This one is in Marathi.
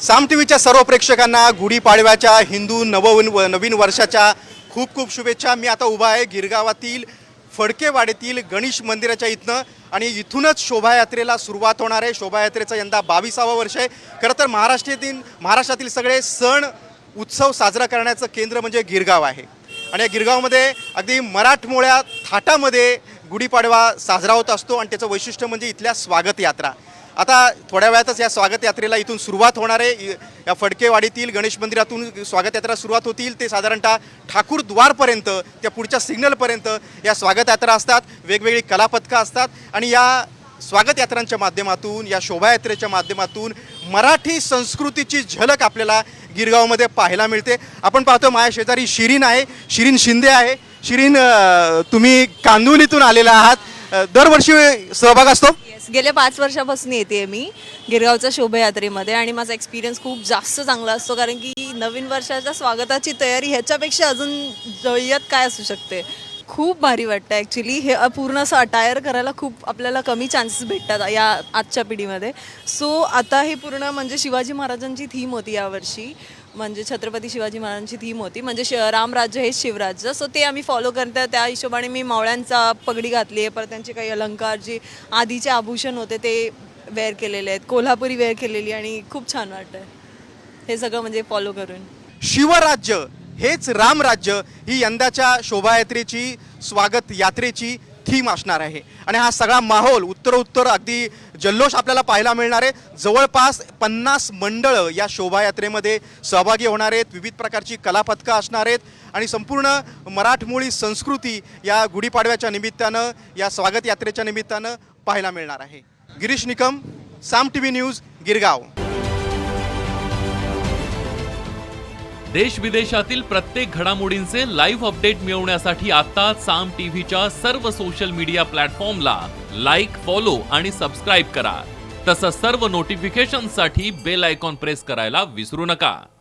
साम टीव्हीच्या सर्व प्रेक्षकांना गुढीपाडव्याच्या हिंदू नवीन वर्षाच्या खूप खूप शुभेच्छा। मी आता उभा आहे गिरगावातील फडकेवाडीतील गणेश मंदिराच्या इथनं आणि इथूनच शोभायात्रेला सुरुवात होणार आहे। शोभायात्रेचं यंदा 22वा वर्ष आहे। खरं तर महाराष्ट्रातील सगळे सण उत्सव साजरा करण्याचं केंद्र म्हणजे गिरगाव आहे आणि या गिरगावमध्ये अगदी मराठमोळ्या थाटामध्ये गुढीपाडवा साजरा होत असतो आणि त्याचं वैशिष्ट्य म्हणजे इथल्या स्वागत यात्रा। आता थोड्या वेळातच या स्वागत यात्रेला इथून सुरुवात होणार आहे। या फडकेवाडीतील गणेश मंदिरातून स्वागत यात्रा सुरुवात होतील ते साधारणतः ठाकूरद्वारपर्यंत त्या पुढच्या सिग्नलपर्यंत या स्वागत यात्रा असतात। वेगवेगळी कलापथकं असतात आणि या स्वागत यात्रांच्या माध्यमातून या शोभायात्रेच्या माध्यमातून मराठी संस्कृतीची झलक आपल्याला गिरगावमध्ये पाहायला मिळते। आपण पाहतो माझ्या शेजारी शिरीन आहे, शिरीन शिंदे आहे। शिरीन, तुम्ही कांदिवलीतून आलेला आहात, दरवर्षी सहभाग असतो? गेल्या 5 वर्षापासून येते मी गिरगावच्या शोभायात्रेमध्ये आणि माझा एक्सपिरियन्स खूप जास्त चांगला असतो, कारण की नवीन वर्षाच्या स्वागताची तयारी ह्याच्यापेक्षा अजून जय्यत काय असू शकते। खूप भारी वाटतं ॲक्च्युली। हे पूर्ण असं अटायर करायला खूप आपल्याला कमी चान्सेस भेटतात या आजच्या पिढीमध्ये। सो आता हे पूर्ण म्हणजे शिवाजी महाराजांची थीम होती यावर्षी, म्हणजे छत्रपती शिवाजी महाराजांची थीम होती, म्हणजे रामराज्य हे शिवराज्य। सो ते आम्ही फॉलो करतात। त्या हिशोबाने मी मावळ्यांचा पगडी घातली आहे, परत त्यांचे काही अलंकार जे आधीचे आभूषण होते ते वेअर केलेले आहेत, कोल्हापुरी वेअर केलेली आणि खूप छान वाटतं हे सगळं म्हणजे फॉलो करून। शिवराज्य हेच रामराज्य ही यंदाच्या शोभायात्रेची स्वागत यात्रेची थीम असणार आहे आणि हा सगळा माहोल उत्तरोत्तर अगदी जल्लोष आपल्याला पाहायला मिळणार आहे। जवळपास 50 मंडळं या शोभायात्रेमध्ये सहभागी होणार आहेत। विविध प्रकारची कलापथकं असणार आहेत आणि संपूर्ण मराठमोळी संस्कृती या गुढीपाडव्याच्या निमित्तानं या स्वागत यात्रेच्या निमित्तानं पाहायला मिळणार आहे। गिरीश निकम, साम टीव्ही न्यूज, गिरगाव। देश विदेशातील प्रत्येक घडामोडींचे लाईव्ह अपडेट मिळवण्यासाठी आता साम टीव्हीच्या सर्व सोशल मीडिया प्लॅटफॉर्मला लाईक, फॉलो आणि सबस्क्राईब करा। तसंच सर्व नोटिफिकेशनसाठी बेल आयकॉन प्रेस करायला विसरू नका।